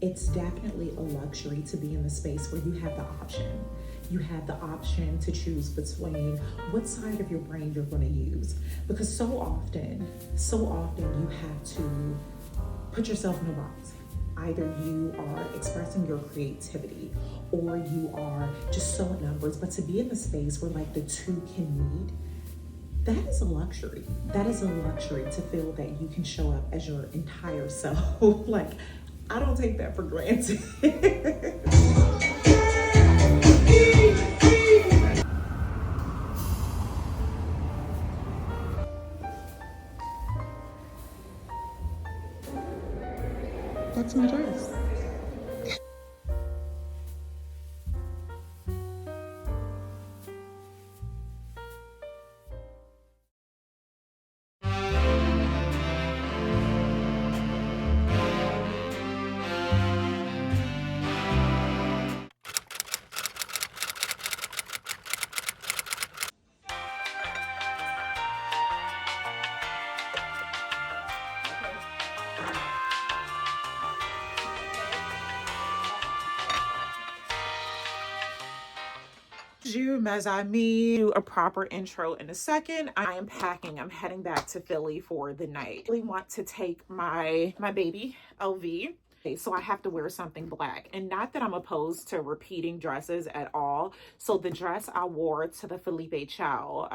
It's definitely a luxury to be in the space where you have the option. You have the option to choose between what side of your brain you're going to use. Because so often you have to put yourself in a box. Either you are expressing your creativity or you are just sewing numbers. But to be in the space where like the two can meet, that is a luxury. That is a luxury to feel that you can show up as your entire self. Like, I don't take that for granted. That's my dress. As I do a proper intro in a second, I am packing. I'm heading back to Philly for the night. I really want to take my baby LV, so I have to wear something black. And not that I'm opposed to repeating dresses at all. So the dress I wore to the Felipe Ciao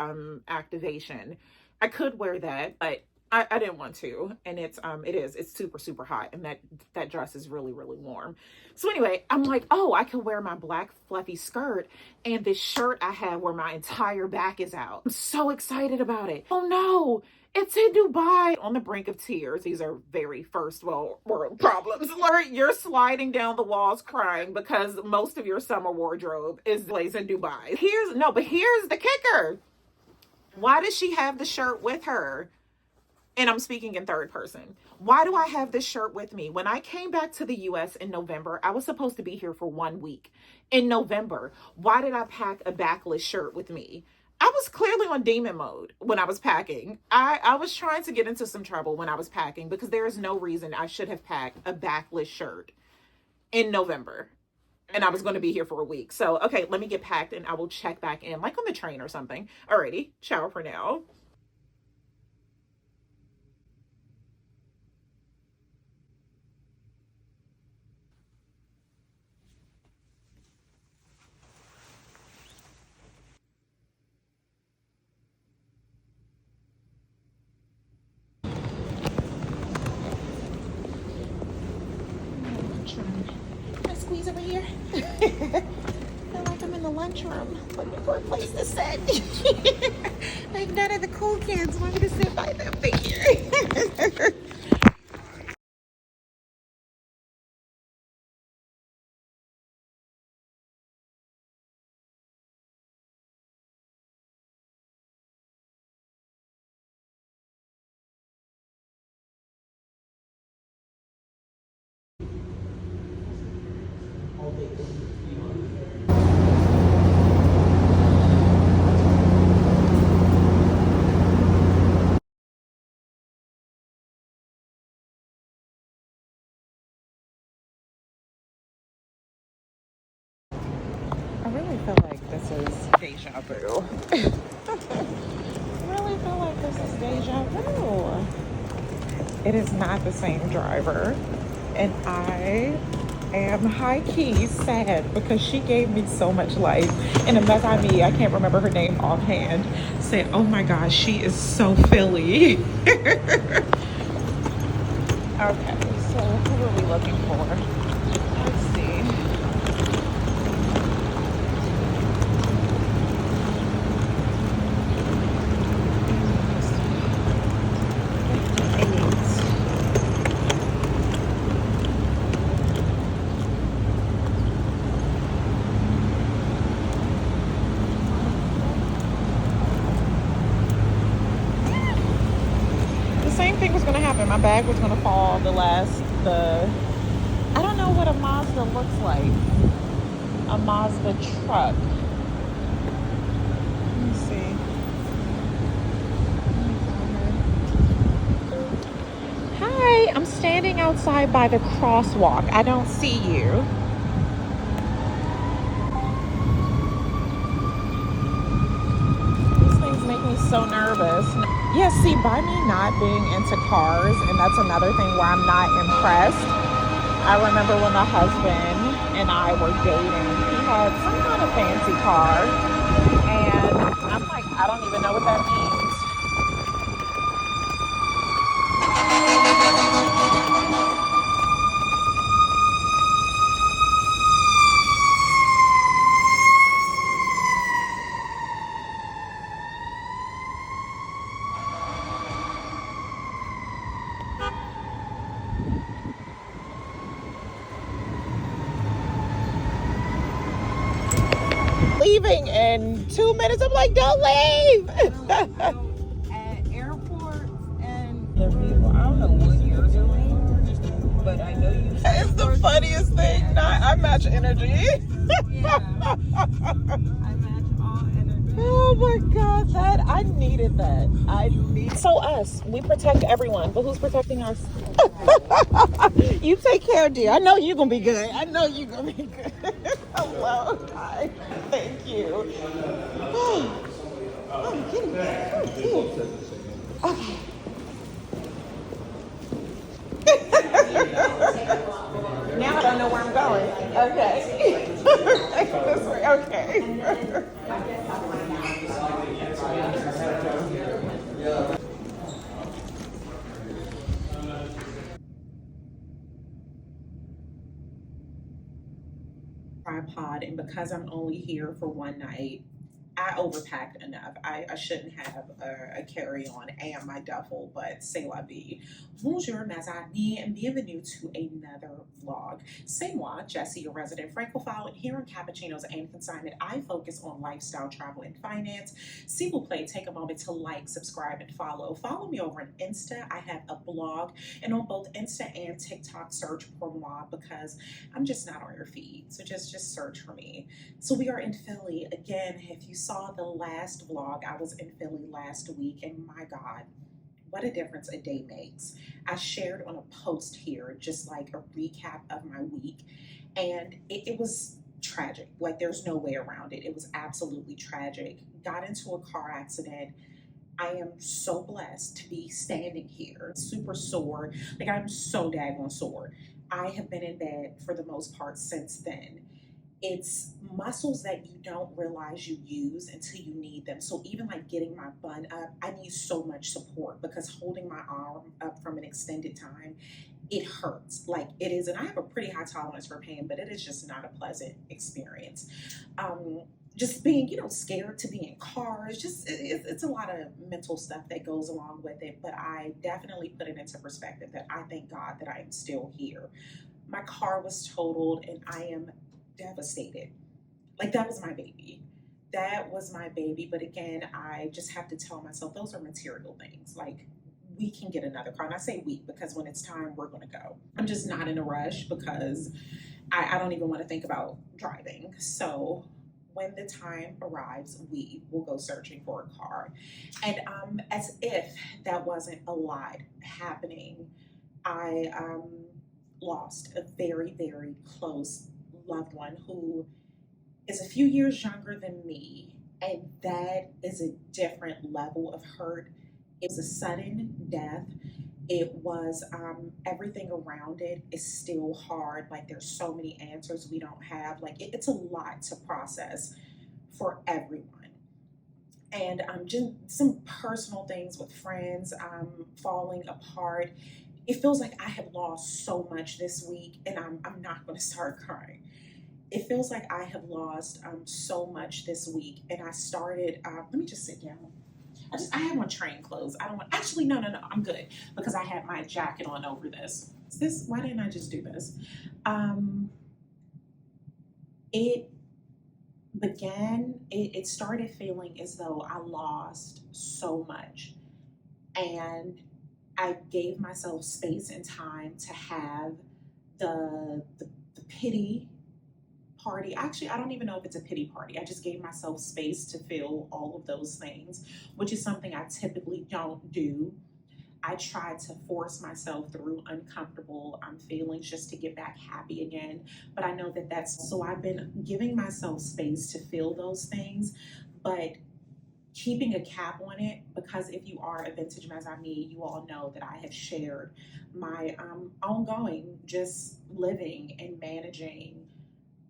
activation, I could wear that, but I didn't want to, and it's super hot, and that dress is really warm. So anyway, I'm like, oh, I could wear my black fluffy skirt and this shirt I have where my entire back is out. I'm so excited about it. Oh no, it's in Dubai. On the brink of tears. These are very first world problems. You're sliding down the walls crying because most of your summer wardrobe is in Dubai. Here's the kicker. Why does she have the shirt with her? And I'm speaking in third person. Why do I have this shirt with me? When I came back to the US in November, I was supposed to be here for 1 week. In November, why did I pack a backless shirt with me? I was clearly on demon mode when I was packing. I was trying to get into some trouble when I was packing because there is no reason I should have packed a backless shirt in November. And I was going to be here for a week. So, okay, let me get packed and I will check back in, like on the train or something. Alrighty, ciao for now. Can I squeeze over here? I feel like I'm in the lunchroom looking for a place to sit. Like none of the cool kids want me to sit by them figure. I really feel like this is deja vu. I really feel like this is deja vu. It is not the same driver. And I am high-key sad because she gave me so much life. And a mess I can't remember her name offhand, said, oh my gosh, she is so Philly. Okay, so who are we looking for? Let's see. My bag was going to fall I don't know what a Mazda looks like. A Mazda truck. Let me see. Hi. Hi, I'm standing outside by the crosswalk. I don't see you. These things make me so nervous. Yeah, see, by me not being into cars, and that's another thing where I'm not impressed. I remember when my husband and I were dating, he had some kind of fancy car, and I'm like, I don't even know what that means. Leaving in 2 minutes. I'm like, don't leave. At airports and the people, I don't know what you're doing, but I know you. It's the funniest thing. I match energy. Yeah, I match all energy. Oh my God, that I needed that. So us, we protect everyone, but who's protecting us? You take care, dear. I know you're gonna be good. I know you're gonna be good. Hello, hi. Thank you. Oh, kitty. Okay. Now I don't know where I'm going. Okay. This way. Okay. Tripod, and because I'm only here for one night, I overpacked enough. I shouldn't have a carry-on and my duffel, but c'est la vie. Bonjour, mes amis, and bienvenue to another vlog. C'est moi, Jessie, your resident francophile, and here on Cappuccinos and Consignment, I focus on lifestyle, travel, and finance. S'il vous plaît, take a moment to like, subscribe, and follow. Follow me over on Insta. I have a blog, and on both Insta and TikTok, search pour moi because I'm just not on your feed. So just search for me. So we are in Philly. Again, if you saw the last vlog, I was in Philly last week, and my God, what a difference a day makes. I shared on a post here just like a recap of my week, and it was tragic. Like, there's no way around it. It was absolutely tragic. Got into a car accident. I am so blessed to be standing here, super sore. Like, I'm so daggone sore. I have been in bed for the most part since then. It's muscles that you don't realize you use until you need them. So even like getting my bun up, I need so much support because holding my arm up from an extended time, it hurts. Like, it is, and I have a pretty high tolerance for pain, but it is just not a pleasant experience. Just being, scared to be in cars, it's a lot of mental stuff that goes along with it. But I definitely put it into perspective that I thank God that I am still here. My car was totaled and I am devastated. Like, that was my baby. That was my baby. But again, I just have to tell myself those are material things. Like, we can get another car. And I say we because when it's time, we're going to go. I'm just not in a rush because I don't even want to think about driving. So when the time arrives, we will go searching for a car. And as if that wasn't a lot happening, I lost a very, very close loved one who is a few years younger than me, and that is a different level of hurt. It was a sudden death. It was everything around it is still hard. Like, there's so many answers we don't have. Like, it's a lot to process for everyone. And just some personal things with friends falling apart. It feels like I have lost so much this week, and I'm not going to start crying. It feels like I have lost so much this week, and I started, let me just sit down. I have on train clothes. I don't want, actually, no, I'm good because I had my jacket on over this. Why didn't I just do this? It started feeling as though I lost so much, and I gave myself space and time to have the pity party. Actually, I don't even know if it's a pity party. I just gave myself space to feel all of those things, which is something I typically don't do. I try to force myself through uncomfortable feelings just to get back happy again. But I know that so I've been giving myself space to feel those things, but keeping a cap on it, because if you are a vintage Mazami, you all know that I have shared my ongoing just living and managing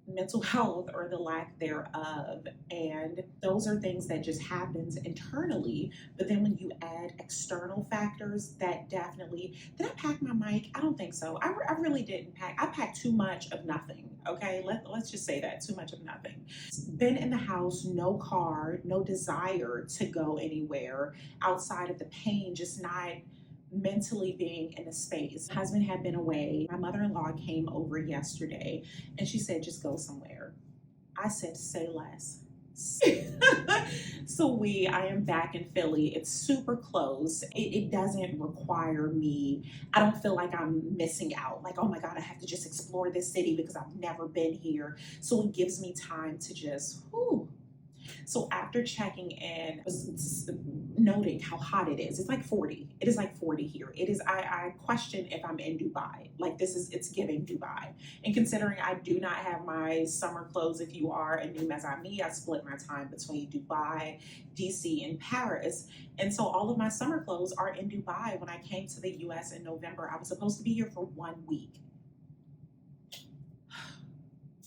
mental health or the lack thereof. And those are things that just happens internally. But then when you add external factors, that definitely, did I pack my mic? I don't think so. I really didn't pack. I packed too much of nothing. Okay, let's just say that, too much of nothing. Been in the house, no car, no desire to go anywhere outside of the pain, just not mentally being in a space. My husband had been away. My mother-in-law came over yesterday and she said, just go somewhere. I said, say less. So I am back in Philly. It's super close. It doesn't require me. I don't feel like I'm missing out. Like, oh my God, I have to just explore this city because I've never been here. So it gives me time to just, whew. So after checking in, noting how hot it is, it's like 40. It is like 40 here. It is, I question if I'm in Dubai. Like it's giving Dubai. And considering I do not have my summer clothes, if you are a new Mazami, I split my time between Dubai, DC, and Paris. And so all of my summer clothes are in Dubai. When I came to the US in November, I was supposed to be here for 1 week.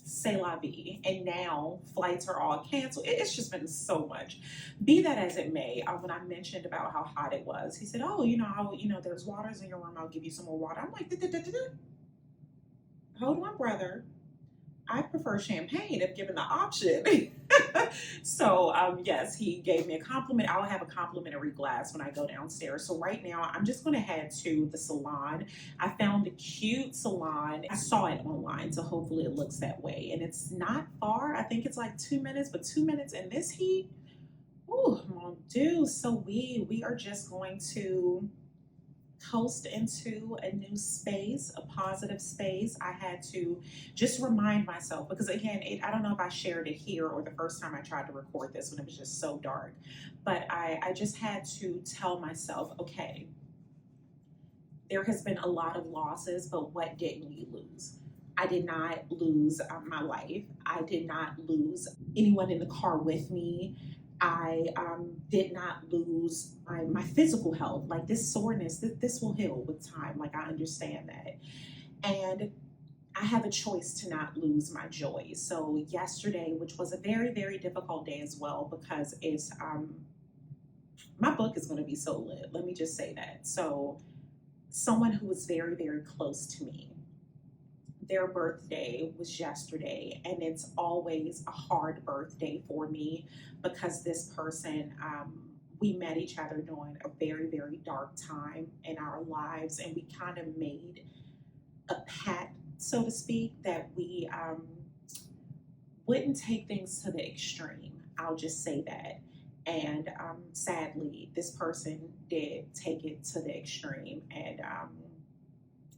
C'est la vie. And now flights are all canceled. It's just been so much. Be that as it may, when I mentioned about how hot it was, he said, oh, there's waters in your room. I'll give you some more water. I'm like, hold on, brother. I prefer champagne if given the option. So yes, he gave me a compliment. I'll have a complimentary glass when I go downstairs. So right now I'm just going to head to the salon. I found a cute salon. I saw it online, so hopefully it looks that way. And it's not far. I think it's like 2 minutes, but 2 minutes in this heat, oh mon dieu. So we are just going to coast into a new space, a positive space. I had to just remind myself, because again, I don't know if I shared it here or the first time I tried to record this when it was just so dark, but I just had to tell myself, okay, there has been a lot of losses, but what didn't we lose? I did not lose my life. I did not lose anyone in the car with me. I did not lose my physical health. Like this soreness, this will heal with time. Like I understand that. And I have a choice to not lose my joy. So yesterday, which was a very, very difficult day as well, because it's, my book is going to be so lit. Let me just say that. So someone who was very, very close to me, their birthday was yesterday, and it's always a hard birthday for me because this person, we met each other during a very, very dark time in our lives, and we kind of made a pact, so to speak, that we wouldn't take things to the extreme. I'll just say that. And sadly, this person did take it to the extreme and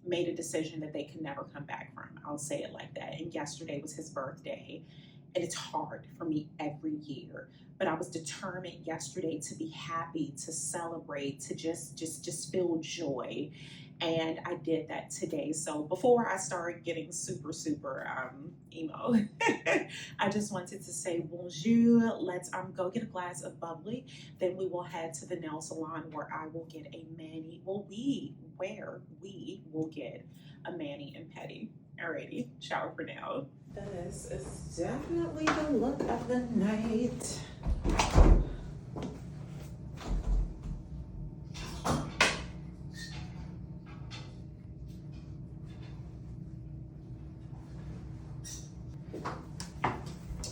made a decision that they could never come back from. I'll say it like that. And yesterday was his birthday. And it's hard for me every year. But I was determined yesterday to be happy, to celebrate, to just feel joy. And I did that today. So before I started getting super emo, I just wanted to say bonjour. Let's go get a glass of bubbly. Then we will head to the nail salon where I will get a mani. We will get a mani and pedi. Alrighty, ciao for now. This is definitely the look of the night.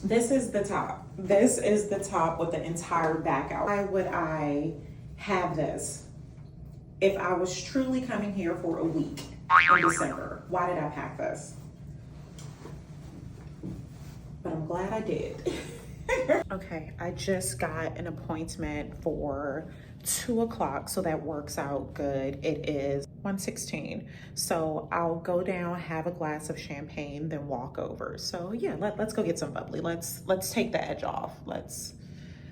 This is the top. This is the top with the entire back out. Why would I have this if I was truly coming here for a week in December? Why did I pack this? But I'm glad I did. Okay, I just got an appointment for 2 o'clock, so that works out good. It is 1:16, so I'll go down, have a glass of champagne, then walk over. So yeah, let's go get some bubbly. Let's take the edge off. Let's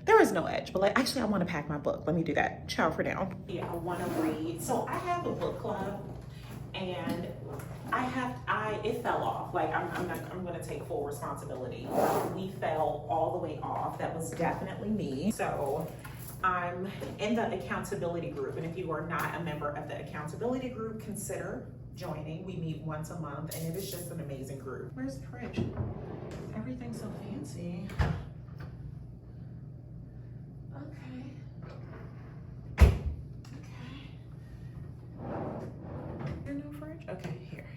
There is no edge, but like, actually I want to pack my book. Let me do that. Ciao for now. Yeah, I want to read. So I have a book club, and it fell off. Like I'm going to take full responsibility. We fell all the way off. That was definitely me. So I'm in the accountability group, and if you are not a member of the accountability group, consider joining. We meet once a month, and it is just an amazing group. Where's the fridge? Everything's so fancy. Okay. Your new fridge? Okay, here.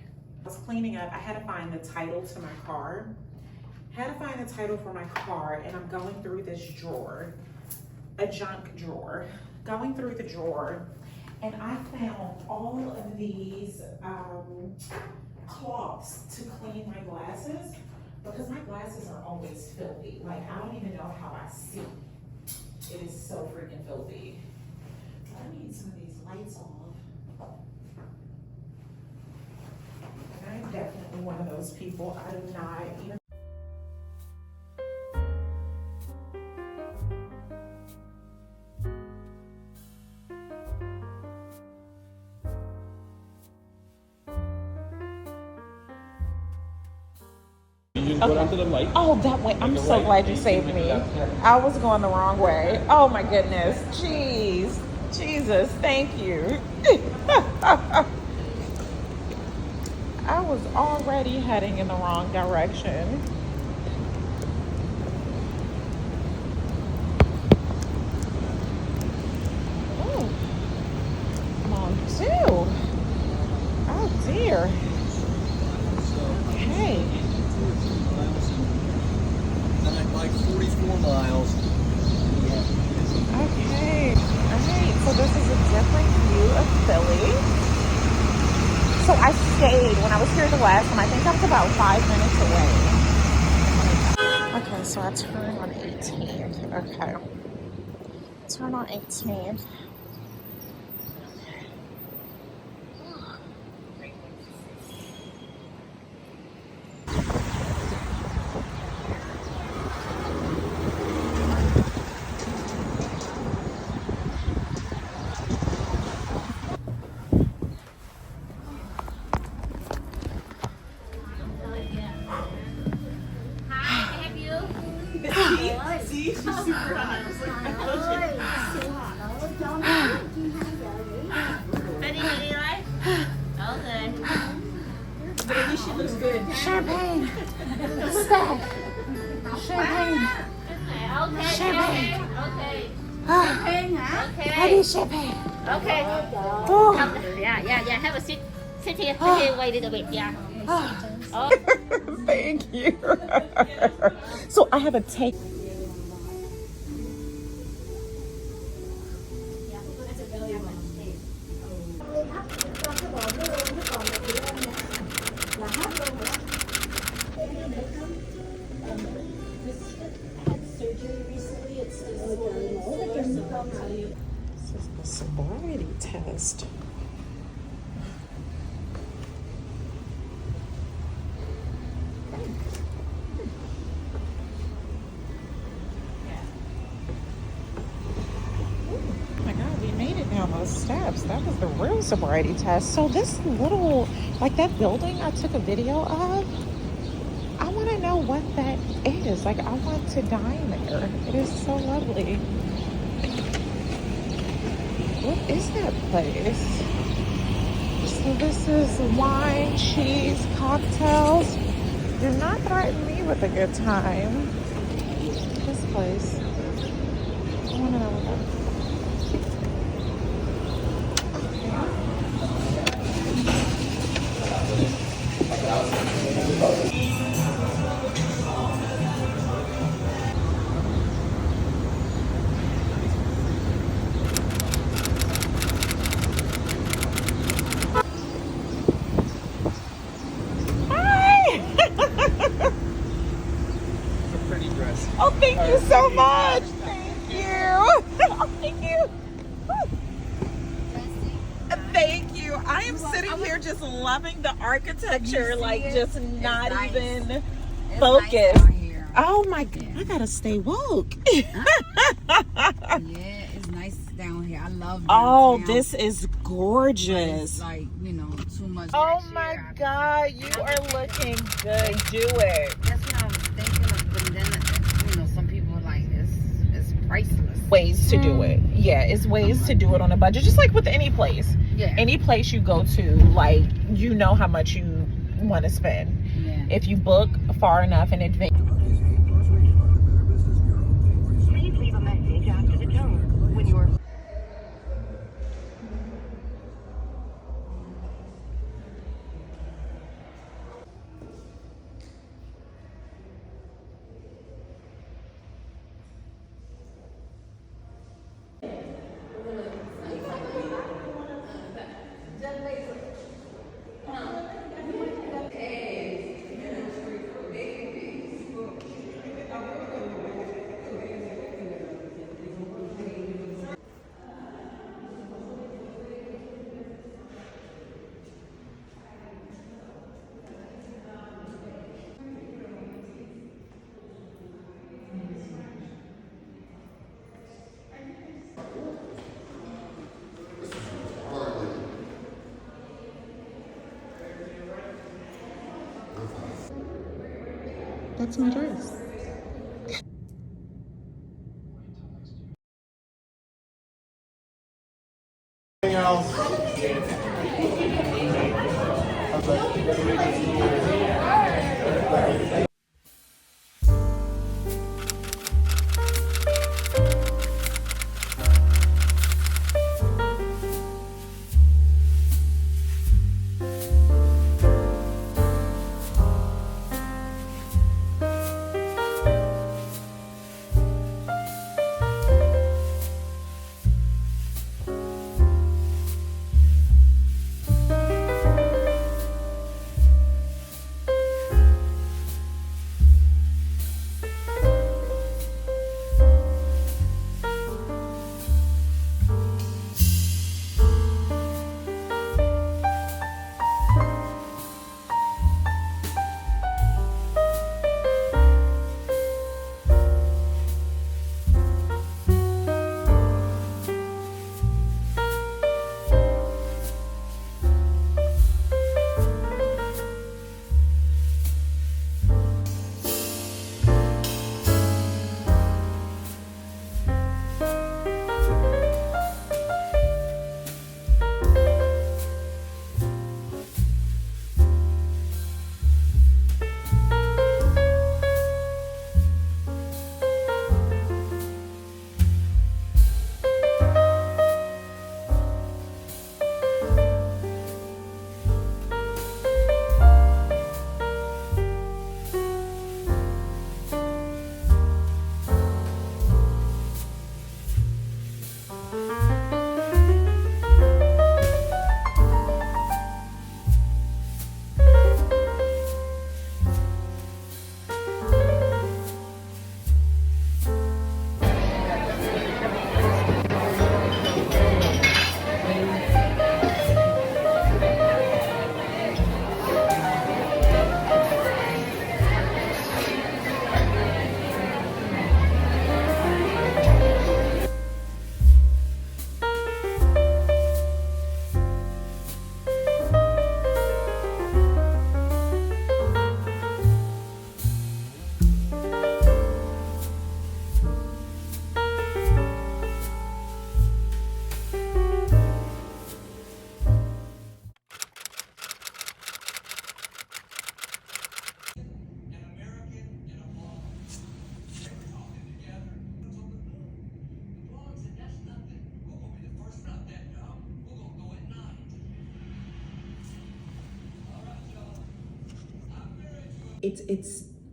I was cleaning up. I had to find the title to my car. Had to find the title for my car, and I'm going through this drawer, a junk drawer. Going through the drawer, and I found all of these cloths to clean my glasses, because my glasses are always filthy. Like, I don't even know how I see. It is so freaking filthy. I need some of these lights off. And I'm definitely one of those people. I do not even. You go down to the light. Oh, that way. I'm so glad you saved me. I was going the wrong way. Oh my goodness. Jeez. Jesus, thank you. I was already heading in the wrong direction. Oh, I'm on 2. Oh dear. Okay. Like 44 miles. Okay. Alright, so this is a different view of Philly. So I stayed when I was here the last time. I think I was about 5 minutes away. Okay, so I turn on 18th. Okay. Turn on 18th. Champagne. Stag. Champagne. Champagne. Okay. I need champagne. Okay. Oh. Yeah. Have a seat. Sit here. Wait a little bit. Yeah. Oh. Thank you. So I have a take. This is a sobriety test. Down those steps. That was the real sobriety test. So this little, like that building I took a video of, I want to know what that is. Like, I want to dine there. It is so lovely. What is that place? So this is wine, cheese, cocktails. Do not threaten me with a good time. This place. I want to know what that is. Oh, thank you so much. Thank you. Oh, thank you. Thank you. I am sitting here just loving the architecture, like just not even focused. Oh my God, I gotta stay woke. Yeah, it's nice down here. I love Oh, downtown. this is But gorgeous. it's like, you know, too much. Oh Next my year, God, you are looking good. Do it. that's what I was thinking of. But then, you know, some people are like, it's priceless. Ways to do it. Yeah, it's ways to do it on a budget, just like with any place. Yeah. Any place you go to, like, you know how much you want to spend. Yeah. If you book far enough in advance. Please leave a message after the tone when you are. That's my dress.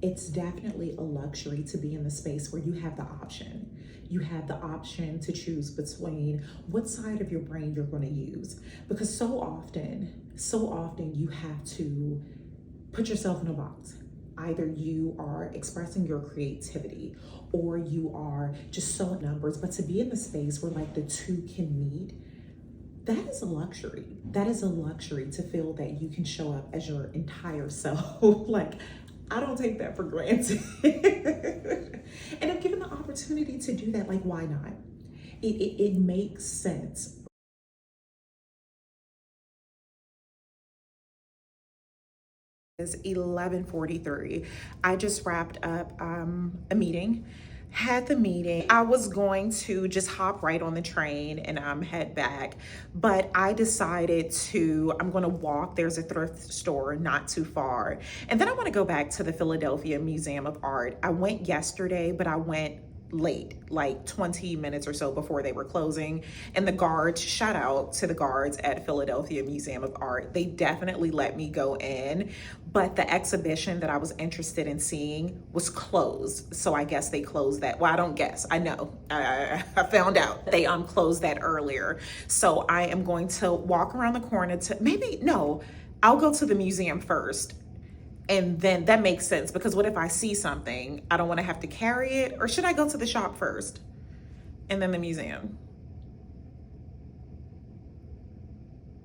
It's definitely a luxury to be in the space where you have the option. You have the option to choose between what side of your brain you're going to use, because so often you have to put yourself in a box. Either you are expressing your creativity or you are just sewing numbers, but to be in the space where like the two can meet, that is a luxury. That is a luxury to feel that you can show up as your entire self. Like, I don't take that for granted. And if given the opportunity to do that, like, why not? It makes sense. It's 11:43. I just wrapped up a meeting. Had the meeting. I was going to just hop right on the train and head back, but I decided I'm going to walk. There's a thrift store not too far, and then I want to go back to the Philadelphia Museum of Art. I went yesterday, but I went late, like 20 minutes or so before they were closing. And the guards, shout out to the guards at Philadelphia Museum of Art, they definitely let me go in, but the exhibition that I was interested in seeing was closed. So I guess they closed that. Well, I don't guess, I know. I found out they closed that earlier. So I am going to walk around the corner I'll go to the museum first. And then that makes sense, because what if I see something, I don't want to have to carry it? Or should I go to the shop first and then the museum?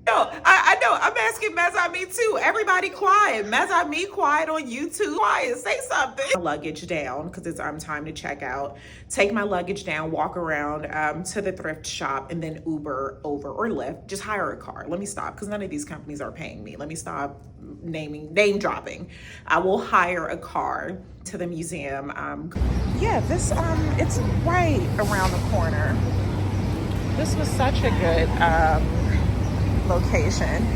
No, I know, I'm asking Mazami too. Everybody quiet. Mazami quiet on YouTube. Quiet, say something. Luggage down, because it's time to check out. Take my luggage down, walk around to the thrift shop, and then Uber over, or Lyft. Just hire a car. Let me stop, because none of these companies are paying me. Let me stop name dropping. I will hire a car to the museum. Yeah, this it's right around the corner. This was such a good location.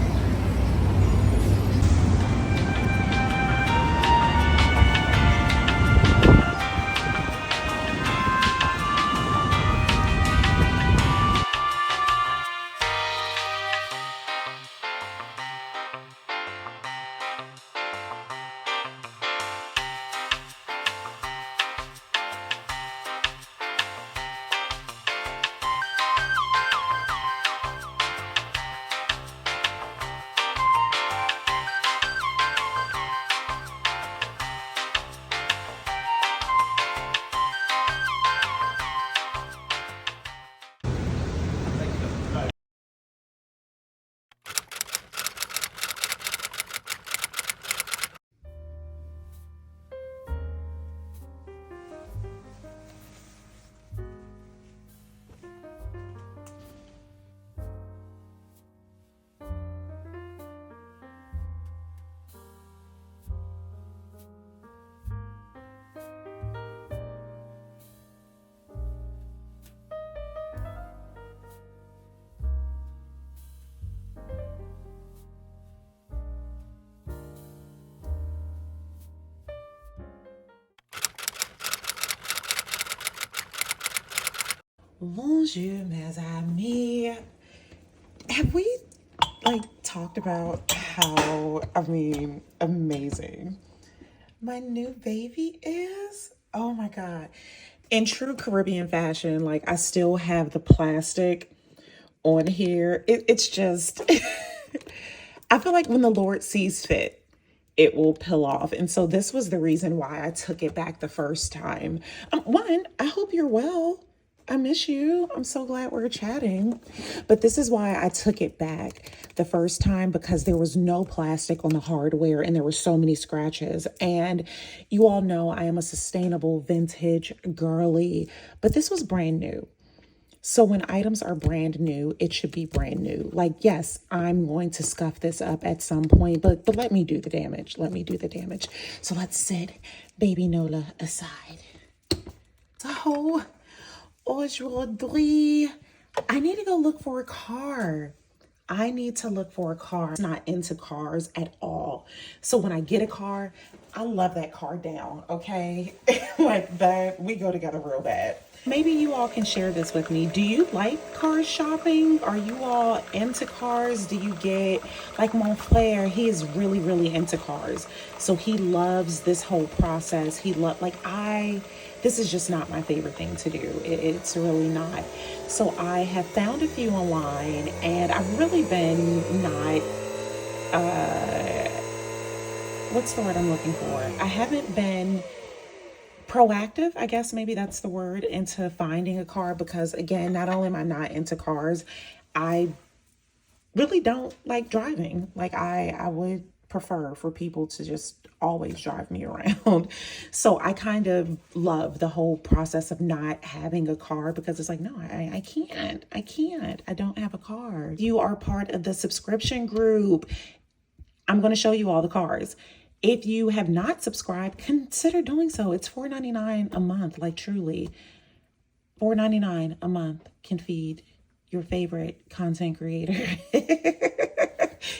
Bonjour, mes amis. Have we talked about how, amazing my new baby is? Oh my God. In true Caribbean fashion, I still have the plastic on here. It's just, I feel like when the Lord sees fit, it will peel off. And so this was the reason why I took it back the first time. One, I hope you're well. I miss you. I'm so glad we're chatting. But this is why I took it back the first time, because there was no plastic on the hardware and there were so many scratches. And you all know I am a sustainable vintage girly, but this was brand new. So when items are brand new, it should be brand new. Yes, I'm going to scuff this up at some point, but let me do the damage. Let me do the damage. So let's set baby Nola aside. So aujourd'hui, I need to go look for a car. I'm not into cars at all. So when I get a car, I love that car down, okay? That, we go together real bad. Maybe you all can share this with me. Do you like car shopping? Are you all into cars? Do you get, mon frère, he is really, really into cars. So he loves this whole process. This is just not my favorite thing to do. It's really not. So I have found a few online, and I've really been not, what's the word I'm looking for? I haven't been proactive, I guess maybe that's the word, into finding a car, because again, not only am I not into cars, I really don't like driving. I would prefer for people to just always drive me around. So I kind of love the whole process of not having a car, because it's like, no, I can't. I don't have a car. You are part of the subscription group. I'm going to show you all the cars. If you have not subscribed, consider doing so. It's $4.99 a month, like truly. $4.99 a month can feed your favorite content creator.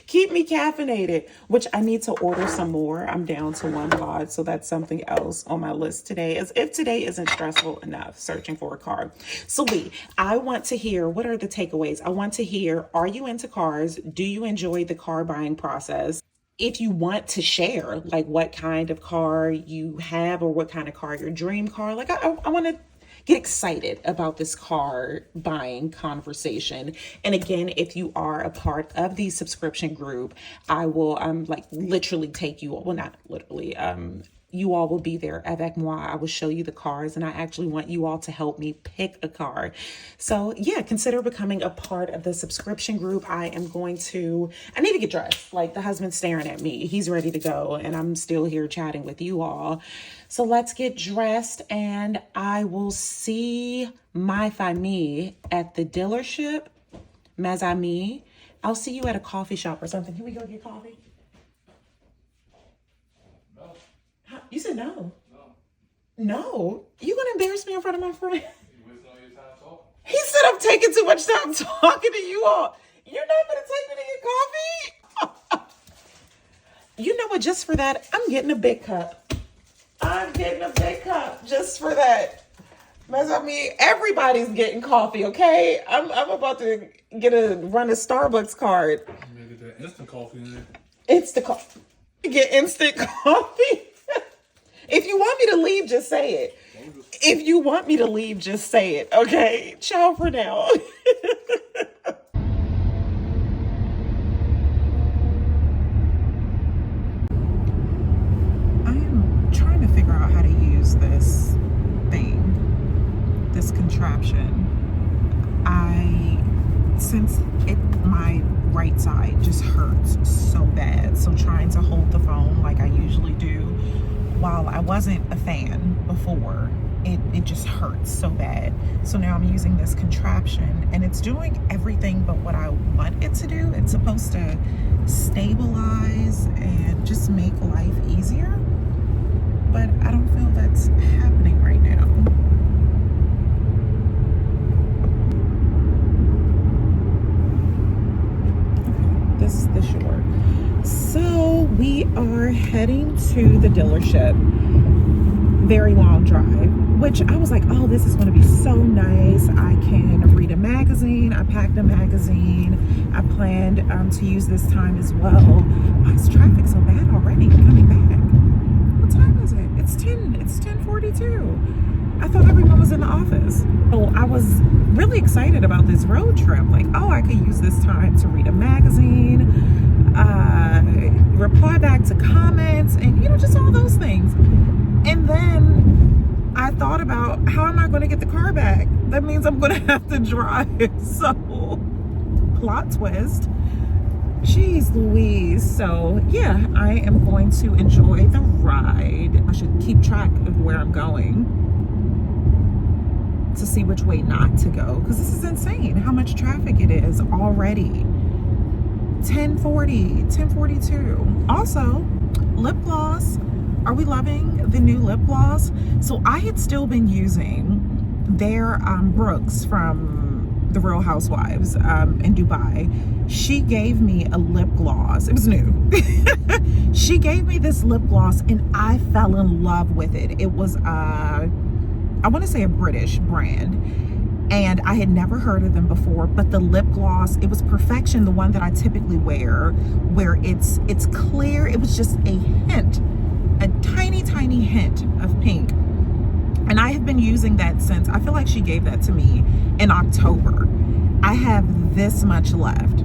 Keep me caffeinated, which I need to order some more. I'm down to 1 pod, so that's something else on my list today, as if today isn't stressful enough searching for a car. So Lee, I want to hear, what are the takeaways? I want to hear, are you into cars? Do you enjoy the car buying process? If you want to share, like what kind of car you have or what kind of car, your dream car, like I want to get excited about this car buying conversation. And again, if you are a part of the subscription group, I will like literally take you, well, not literally, you all will be there avec moi. I will show you the cars, and I actually want you all to help me pick a car. So yeah, consider becoming a part of the subscription group. I need to get dressed. Like, the husband's staring at me. He's ready to go, and I'm still here chatting with you all. So let's get dressed, and I will see my famille at the dealership. Mes amis. I'll see you at a coffee shop or something. Can we go get coffee? You said no. No. You gonna embarrass me in front of my friend? He said I'm taking too much time talking to you all. You're not gonna take me to get coffee? You know what? Just for that, I'm getting a big cup. I'm getting a big cup just for that. I mean, everybody's getting coffee, okay? I'm about to run a Starbucks card. Maybe the instant coffee in there. Instant coffee. Get instant coffee. If you want me to leave, just say it. If you want me to leave, just say it. Okay. Ciao for now. I am trying to figure out how to use this thing, this contraption. Since my right side just hurts so bad, so trying to hold the phone like I usually do, while I wasn't a fan before, it just hurts so bad. So now I'm using this contraption, and it's doing everything but what I want it to do. It's supposed to stabilize and just make life easier, but I don't feel that's happening right now. This should work. So we are heading to the dealership. Very long drive, which I was like, oh, this is going to be so nice. I can read a magazine. I packed a magazine. I planned to use this time as well. Why is traffic so bad already coming back? What time is it? It's 10:42. I thought everyone was in the office. So I was really excited about this road trip. Like, oh, I could use this time to read a magazine, reply back to comments, and just all those things. And then I thought about, how am I going to get the car back? That means I'm going to have to drive. So, plot twist. Jeez Louise. So yeah, I am going to enjoy the ride. I should keep track of where I'm going to see which way not to go, because this is insane how much traffic it is already. 10:40, 10:42. Also, lip gloss. Are we loving the new lip gloss? So I had still been using their Brooks from The Real Housewives in Dubai. She gave me a lip gloss. It was new. She gave me this lip gloss, and I fell in love with it. It was I want to say a British brand, and I had never heard of them before, but the lip gloss, it was perfection. The one that I typically wear, where it's clear. It was just a hint, a tiny hint of pink. And I have been using that since, I feel like she gave that to me in October. I have this much left.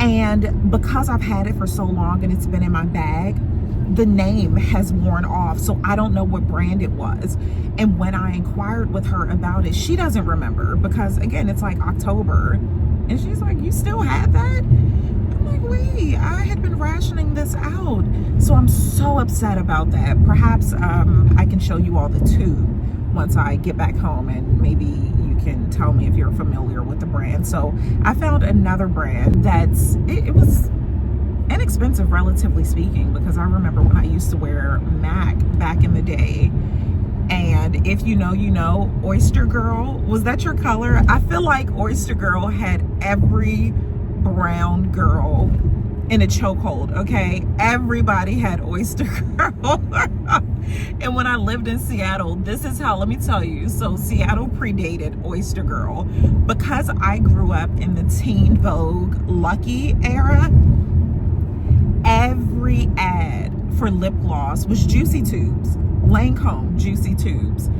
And because I've had it for so long and it's been in my bag, the name has worn off, so I don't know what brand it was. And when I inquired with her about it, she doesn't remember, because again, it's like October, And she's like, you still had that? I'm like, wait, I had been rationing this out. So I'm so upset about that. Perhaps I can show you all the tube once I get back home, and maybe you can tell me if you're familiar with the brand. So I found another brand that's, it was inexpensive, relatively speaking, because I remember when I used to wear MAC back in the day. And if you know, you know, Oyster Girl, was that your color? I feel like Oyster Girl had every brown girl in a chokehold, okay? Everybody had Oyster Girl. And when I lived in Seattle, this is how, let me tell you, so Seattle predated Oyster Girl. Because I grew up in the Teen Vogue Lucky era, every ad for lip gloss was Juicy Tubes, Lancome Juicy Tubes.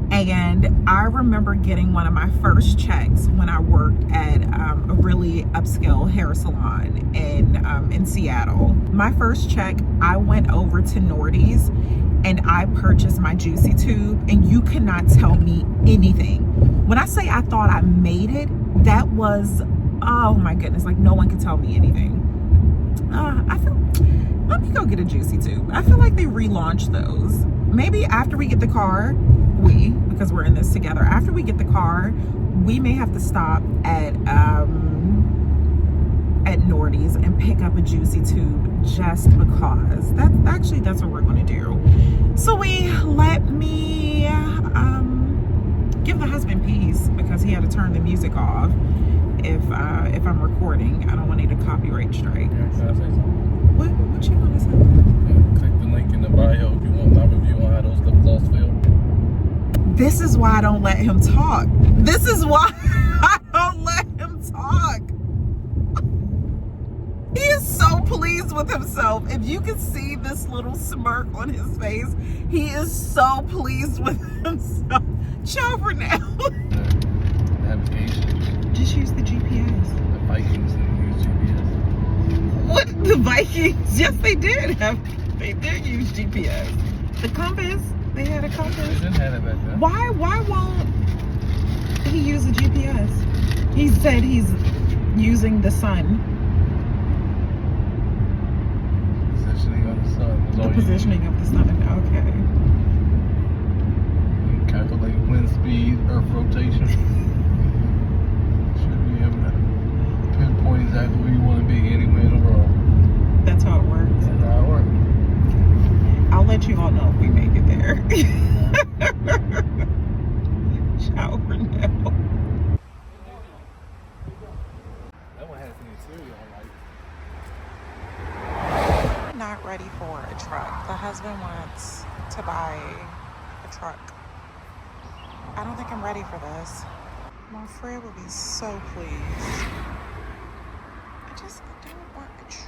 And I remember getting one of my first checks when I worked at a really upscale hair salon in Seattle. My first check, I went over to Nordy's and I purchased my Juicy Tube, and you cannot tell me anything. When I say I thought I made it, that was, oh my goodness, like no one could tell me anything. Let me go get a Juicy Tube. I feel like they relaunched those. Maybe after we get the car, because we're in this together, after we get the car, we may have to stop at Nordy's and pick up a Juicy Tube just because. That's what we're gonna do. So let me give the husband peace because he had to turn the music off if I'm recording. I don't want any copyright strike. Can I say something? What you want to say? Click the link in the bio if you want my review on how those lip gloss feel. This is why I don't let him talk. This is why I don't let him talk. He is so pleased with himself. If you can see this little smirk on his face, he is so pleased with himself. Ciao for now. Navigation. Just use the GPS. The Vikings didn't use GPS. What? The Vikings? Yes, they did use GPS. The compass. They had a They compass. didn't have it back then. Why won't he use a GPS? He said he's using the sun. Positioning of the sun. The positioning of the sun. Okay. You calculate wind speed, earth rotation. Should be able to pinpoint exactly where you want to be anywhere in the world. That's how it works. That's how it works. I'll let you all know if we make it there. Ciao for now. That one has the interior all right. Not ready for a truck. The husband wants to buy a truck. I don't think I'm ready for this. My friend would be so pleased. I just don't want a truck.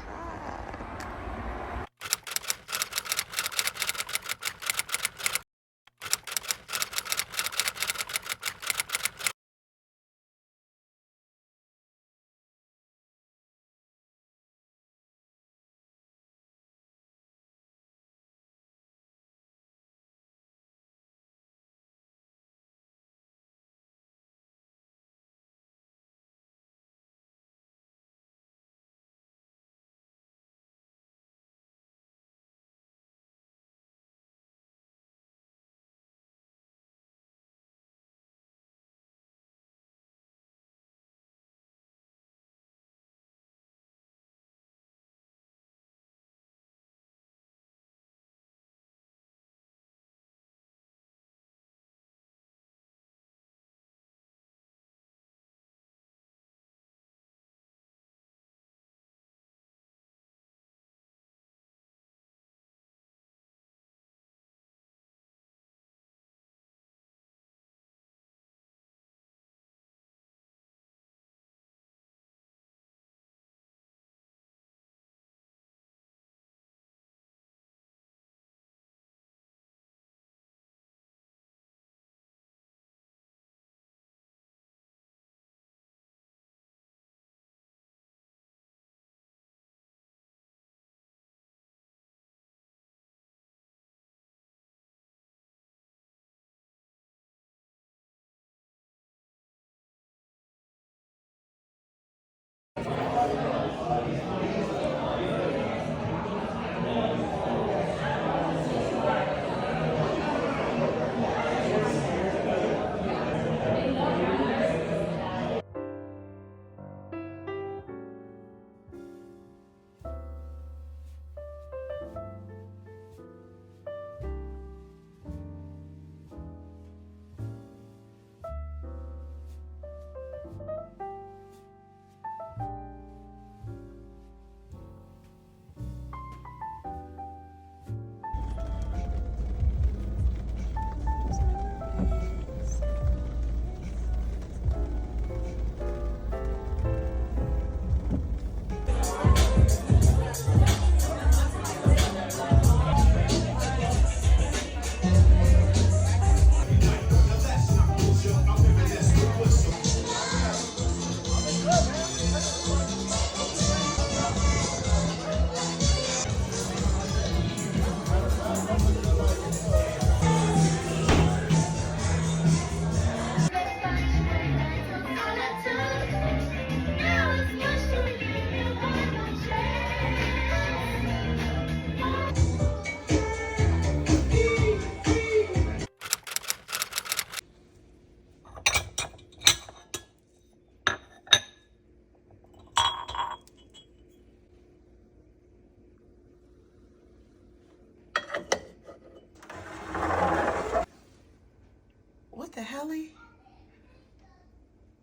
helly?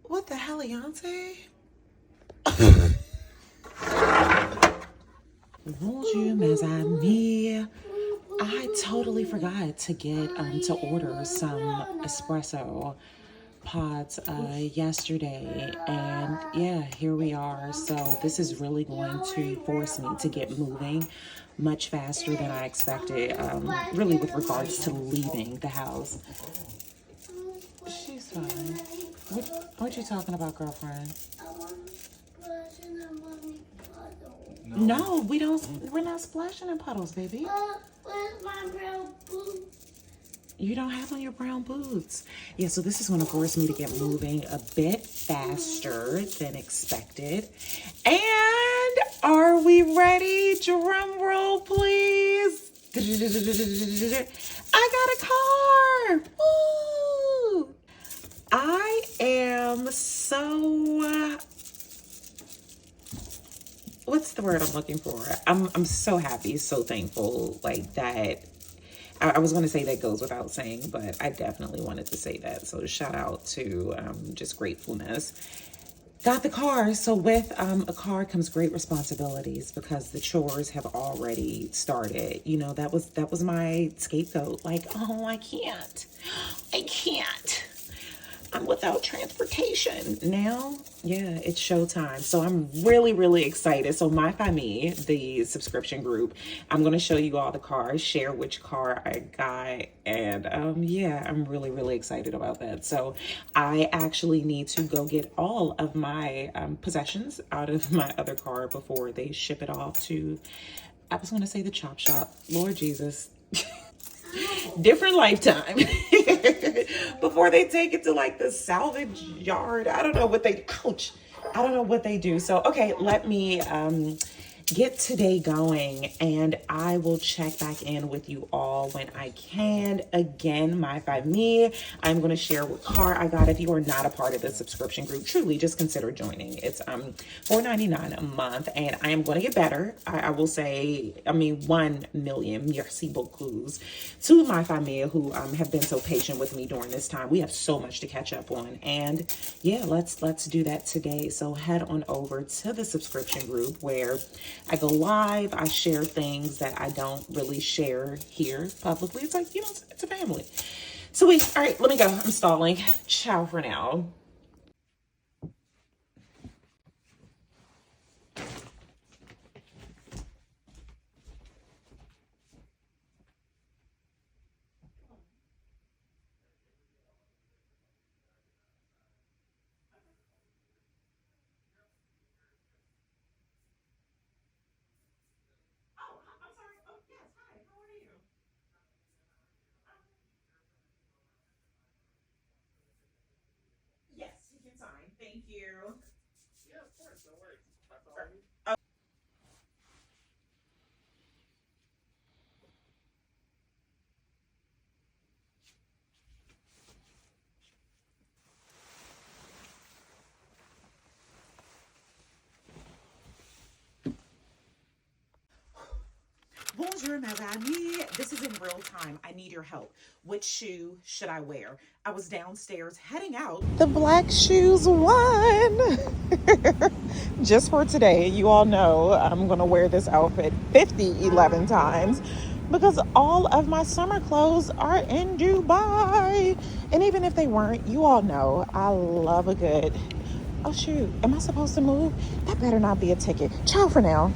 What the helliante? Bonjour, mes amis. I totally forgot to get to order some espresso pods yesterday, and yeah, here we are. So this is really going to force me to get moving much faster than I expected, really with regards to leaving the house. She's fine. What you talking about, girlfriend? No, we don't. We're not splashing in puddles, baby. Where's my brown boots? You don't have on your brown boots. Yeah, so this is going to force me to get moving a bit faster than expected. And are we ready? Drum roll, please. I got a car. Woo! I am so... what's the word I'm looking for? I'm so happy, so thankful, like that. I was going to say that goes without saying, but I definitely wanted to say that. So shout out to just gratefulness. Got the car. So with a car comes great responsibilities because the chores have already started. You know, that was my scapegoat. Like, oh, I can't. I'm without transportation. Now, yeah, it's showtime. So I'm really, really excited. So My Family, the subscription group, I'm going to show you all the cars, share which car I got. And yeah, I'm really, really excited about that. So I actually need to go get all of my possessions out of my other car before they ship it off to, I was going to say the chop shop. Lord Jesus. Different lifetime. Before they take it to like the salvage yard. I don't know what they, ouch. I don't know what they do. So, okay, let me get today going and I will check back in with you all when I can. Again, My Family, I'm going to share what car I got. If you are not a part of the subscription group, truly just consider joining. It's $4.99 a month and I am going to get better. I will say, 1 million merci beaucoup to My Family who have been so patient with me during this time. We have so much to catch up on, and yeah, let's do that today. So head on over to the subscription group where I go live. I share things that I don't really share here publicly. It's like, it's a family. So all right, let me go. I'm stalling. Ciao for now. Yes, you can sign. Thank you. Yeah, of course. No worries. That's all. Bonjour, mes amis. This is in real time. I need your help. Which shoe should I wear? I was downstairs heading out. The black shoes won. Just for today. You all know I'm going to wear this outfit 11 times because all of my summer clothes are in Dubai. And even if they weren't, you all know I love a good... Oh, shoot. Am I supposed to move? That better not be a ticket. Ciao for now.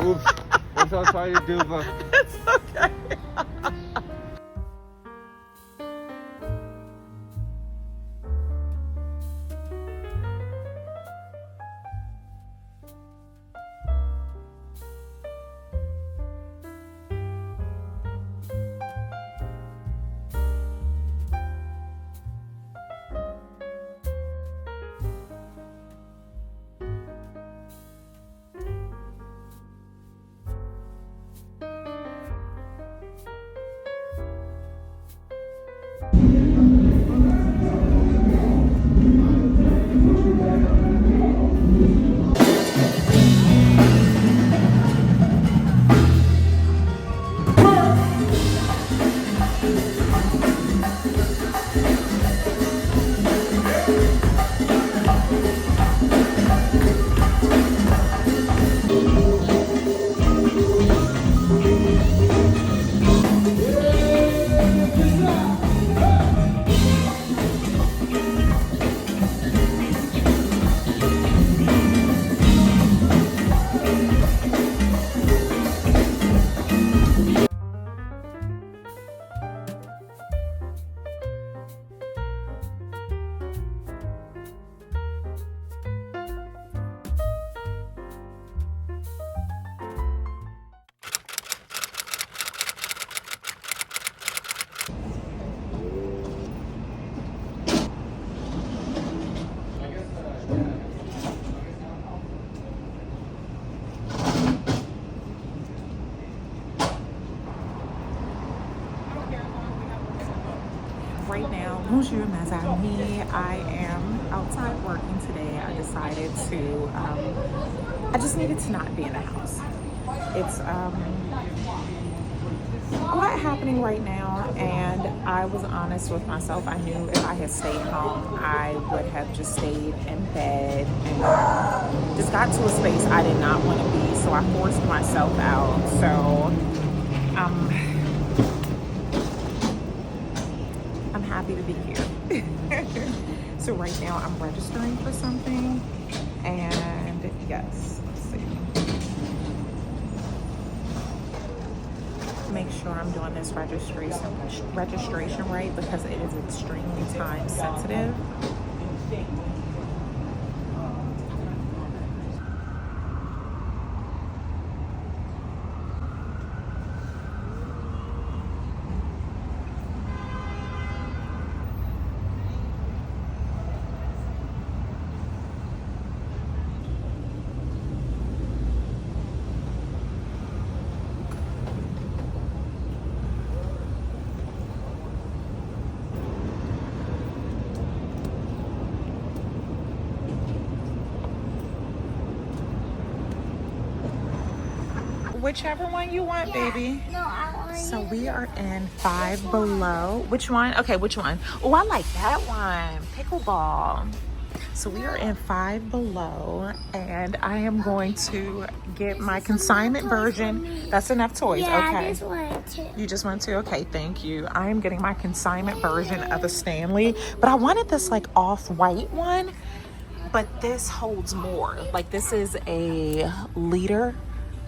Oops. What's I trying to do? It's okay. Bonjour, mes amis. I am outside working today. I decided to, I just needed to not be in the house. It's a lot happening right now, and I was honest with myself. I knew if I had stayed home, I would have just stayed in bed and just got to a space I did not want to be, so I forced myself out. So, I'm happy to be here. So right now I'm registering for something, and yes, let's see. Make sure I'm doing this registration right because it is extremely time sensitive. Whichever one you want, baby. No, I want So we are in Five Below. Which one? Okay, which one? Oh, I like that one. Pickleball. So we are in Five Below, and I am going to get my consignment version. That's enough toys. Yeah, Okay. I just wanted to. You just want to? Okay, thank you. I am getting my consignment version of a Stanley, but I wanted this like off-white one, but this holds more. Like this is a liter.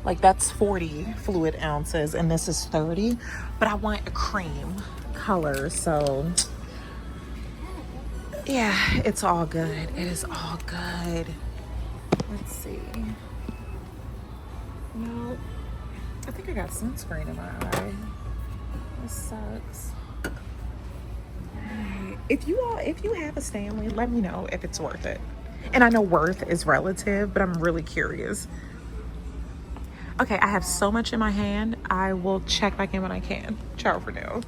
Like that's 40 fluid ounces and this is 30, but I want a cream color. So yeah, it's all good. It is all good. Let's see. No, I think I got sunscreen in my eye. This sucks. If you have a Stanley, let me know if it's worth it. And I know worth is relative, but I'm really curious. Okay, I have so much in my hand. I will check back in when I can. Ciao for now.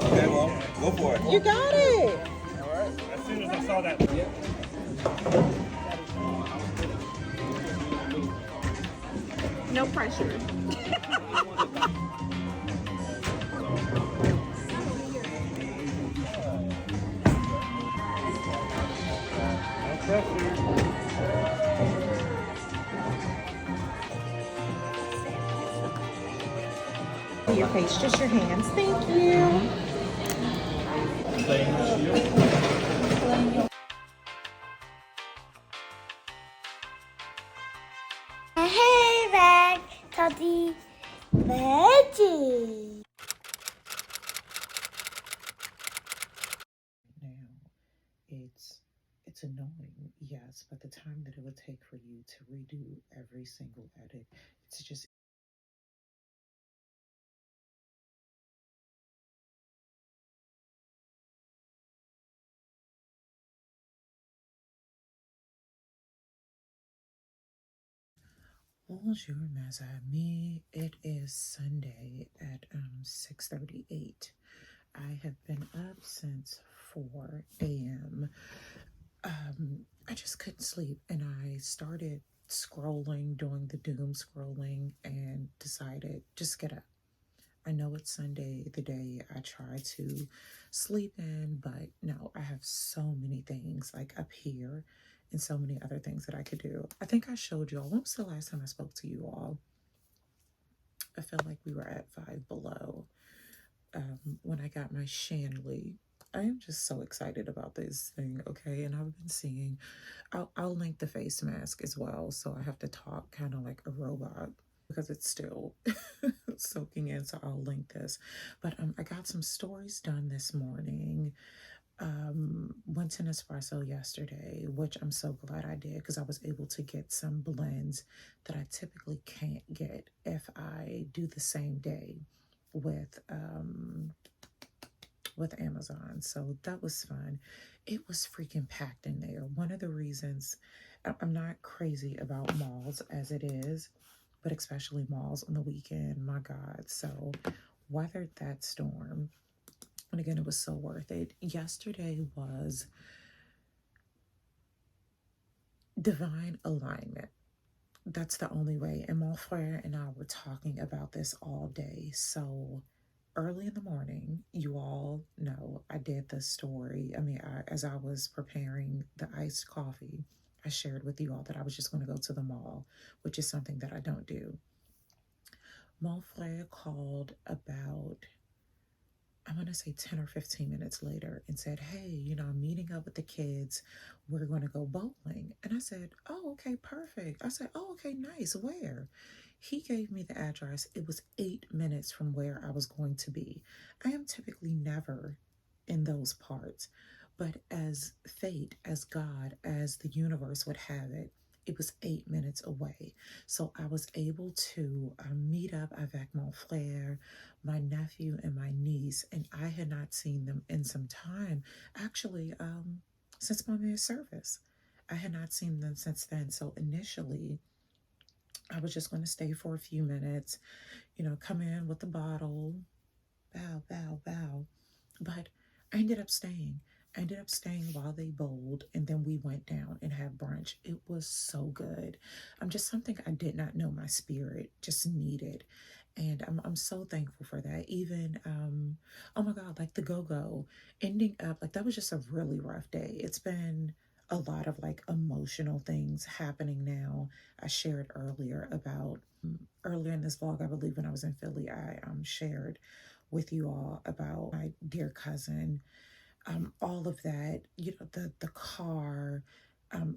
Okay, well, go for it. You got it. As soon as I saw that. No pressure. Your face, just your hands. Thank you. Hey, bag, Toddy, veggie. Now, it's annoying, yes, but the time that it would take for you to redo every single edit, it's just Bonjour, mes amis. It is Sunday at 6:38. I have been up since 4 a.m. I just couldn't sleep, and I started scrolling, doing the doom scrolling, and decided just get up. I know it's Sunday, the day I try to sleep in, but no, I have so many things like up here and so many other things that I could do. I think I showed you all. When was the last time I spoke to you all? I felt like we were at Five Below when I got my Shanley. I am just so excited about this thing, okay? And I've been seeing, I'll link the face mask as well, so I have to talk kind of like a robot. because it's still soaking in, so I'll link this. But I got some stories done this morning. Went to Nespresso yesterday, which I'm so glad I did because I was able to get some blends that I typically can't get if I do the same day with Amazon. So that was fun. It was freaking packed in there. One of the reasons I'm not crazy about malls as it is, but especially malls on the weekend, my God. So weathered that storm. And again, it was so worth it. Yesterday was divine alignment. That's the only way. And my friend and I were talking about this all day. So early in the morning, you all know I did the story. I mean, as I was preparing the iced coffee, I shared with you all that I was just going to go to the mall, which is something that I don't do. Mon frère called about, I want to say 10 or 15 minutes later and said, hey, you know, I'm meeting up with the kids. We're going to go bowling. And I said, oh, okay, perfect. I said, oh, okay, nice. Where? He gave me the address. It was 8 minutes from where I was going to be. I am typically never in those parts, but as fate, as God, as the universe would have it, it was 8 minutes away. So I was able to meet up avec mon frère, my nephew, and my niece, and I had not seen them in some time, actually, since my marriage service. I had not seen them since then. So initially, I was just going to stay for a few minutes, you know, come in with the bottle, bow, bow, bow. But I ended up staying. I ended up staying while they bowled, and then we went down and had brunch. It was so good. Just something I did not know my spirit just needed. And I'm so thankful for that. Even, oh my God, like the GOGO ending up, like that was just a really rough day. It's been a lot of like emotional things happening now. I shared earlier about, earlier in this vlog, I believe when I was in Philly, I shared with you all about my dear cousin, all of that, you know, the car.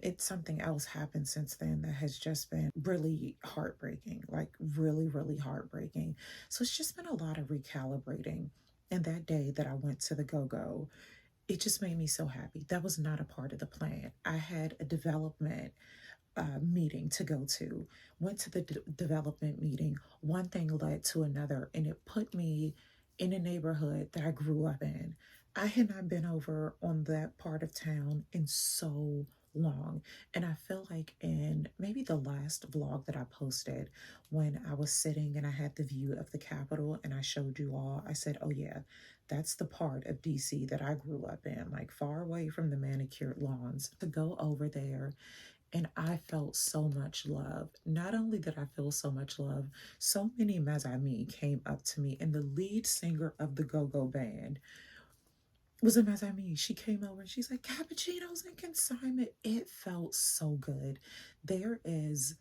It's something else happened since then that has just been really heartbreaking, like really, really heartbreaking. So it's just been a lot of recalibrating. And that day that I went to the GOGO, it just made me so happy. That was not a part of the plan. I had a development meeting to go to, went to the development meeting. One thing led to another, and it put me in a neighborhood that I grew up in. I had not been over on that part of town in so long. And I feel like in maybe the last vlog that I posted, when I was sitting and I had the view of the Capitol and I showed you all, I said, oh yeah, that's the part of DC that I grew up in, like far away from the manicured lawns. To go over there, and I felt so much love. Not only did I feel so much love, so many Mazami came up to me, and the lead singer of the GOGO band was a Mazami. She came over and she's like, cappuccinos and consignment. It felt so good. There is,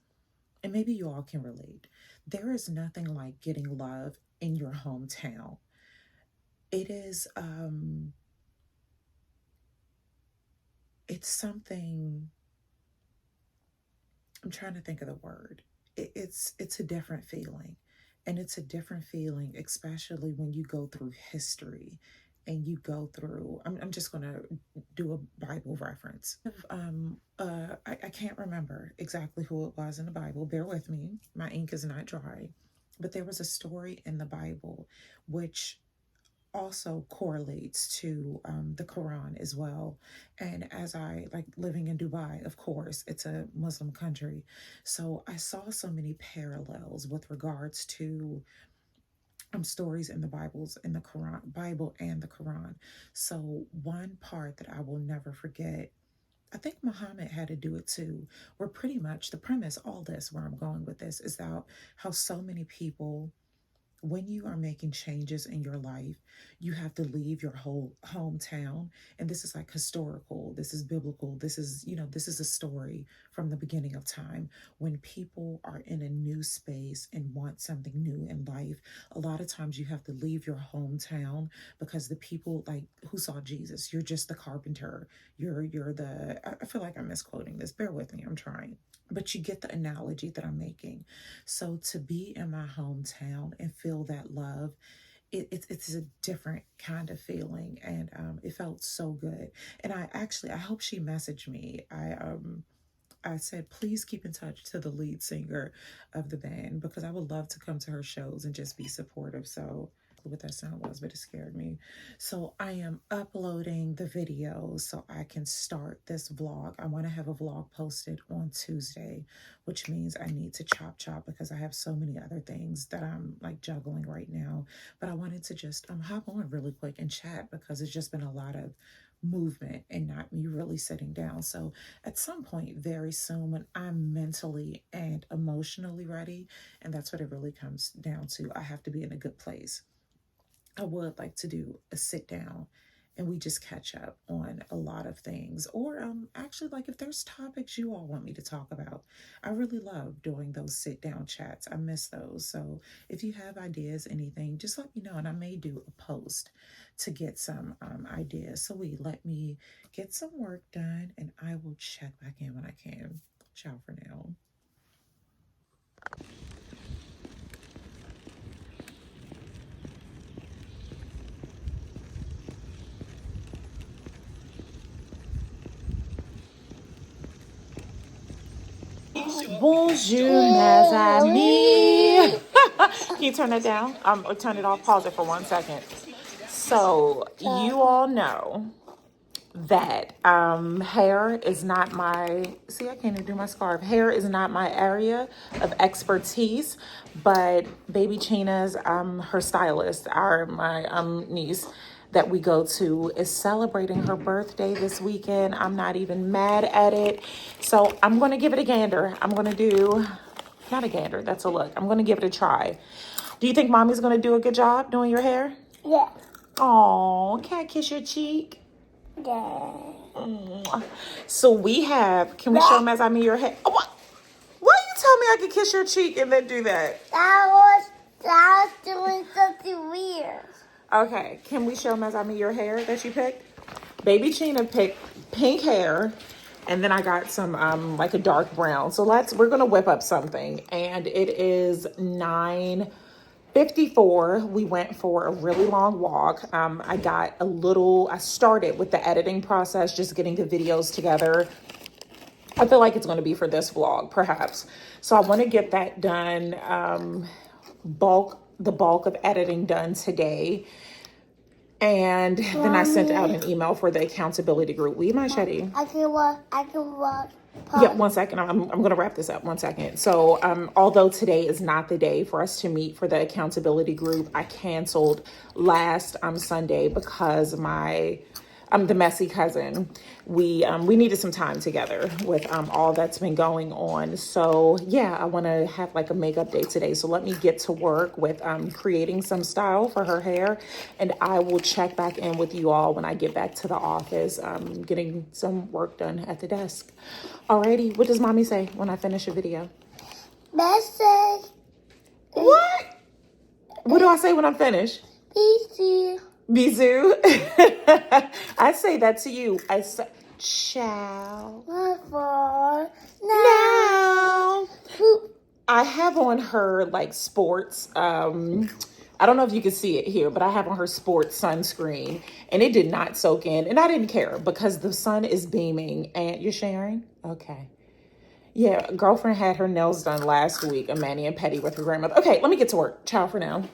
and maybe you all can relate, there is nothing like getting love in your hometown. It is, it's something, I'm trying to think of the word. It's a different feeling. And it's a different feeling, especially when you go through history and you go through, I'm just going to do a Bible reference. I can't remember exactly who it was in the Bible. Bear with me. My ink is not dry. But there was a story in the Bible which also correlates to the Quran as well. And as I like living in Dubai, of course, it's a Muslim country. So I saw so many parallels with regards to stories in the in the Quran, Bible and the Quran. So one part that I will never forget, I think Muhammad had to do it too, where pretty much the premise, all this, where I'm going with this, is that how so many people, when you are making changes in your life, you have to leave your whole hometown. And this is like historical, this is biblical, this is, you know, this is a story from the beginning of time. When people are in a new space and want something new in life, a lot of times you have to leave your hometown because the people like who saw Jesus, you're just the carpenter. You're the, I feel like I'm misquoting this. Bear with me, I'm trying. but you get the analogy that I'm making. So to be in my hometown and feel that love, it's a different kind of feeling, and it felt so good. And I hope she messaged me. I said, please keep in touch to the lead singer of the band, because I would love to come to her shows and just be supportive. So what that sound was, but it scared me. So I am uploading the video so I can start this vlog. I want to have a vlog posted on Tuesday, which means I need to chop because I have so many other things that I'm like juggling right now. But I wanted to just hop on really quick and chat, because it's just been a lot of movement and not me really sitting down. So at some point very soon, when I'm mentally and emotionally ready, and that's what it really comes down to, I have to be in a good place. I would like to do a sit down and we just catch up on a lot of things, or actually, like, if there's topics you all want me to talk about, I really love doing those sit down chats. I miss those. So if you have ideas, anything, just let me know, and I may do a post to get some ideas. So let me get some work done, and I will check back in when I can. Ciao for now. Bonjour, mes amis. Can you turn it down? Or turn it off. Pause it for 1 second. So you all know that hair is not my, see, I can't even do my scarf. Hair is not my area of expertise, but baby China's, her stylist, my niece that we go to, is celebrating her birthday this weekend. I'm not even mad at it. So I'm going to give it a gander. I'm going to do, not a gander, that's a look. I'm going to give it a try. Do you think mommy's going to do a good job doing your hair? Yeah. Oh, can I kiss your cheek? Yeah. So we have, can we show them as I mean your hair? Oh, what? Why you tell me I could kiss your cheek and then do that? I was doing something weird. Okay, can we show them as I mean your hair that you picked? Baby China picked pink hair, and then I got some like a dark brown. So we're gonna whip up something, and it is 9:54. We went for a really long walk. I started with the editing process, just getting the videos together. I feel like it's going to be for this vlog, perhaps. So I want to get that done, the bulk of editing done today. And then I sent out an email for the accountability group. Will you mind, Shetty? I can walk. Yeah, 1 second. I'm going to wrap this up. 1 second. So although today is not the day for us to meet for the accountability group, I canceled last Sunday because the messy cousin, we needed some time together with all that's been going on. So yeah, I want to have like a makeup day today. So let me get to work with creating some style for her hair, and I will check back in with you all when I get back to the office, getting some work done at the desk. Alrighty, what does mommy say when I finish a video? Message. What? What do I say when I'm finished? Easy. Bisou. I say that to you. I say, ciao. For Now. I have on her like sports. I don't know if you can see it here, but I have on her sports sunscreen, and it did not soak in, and I didn't care because the sun is beaming. And you're sharing? Okay. Yeah, girlfriend had her nails done last week, a mani and pedi with her grandmother. Okay, let me get to work. Ciao for now.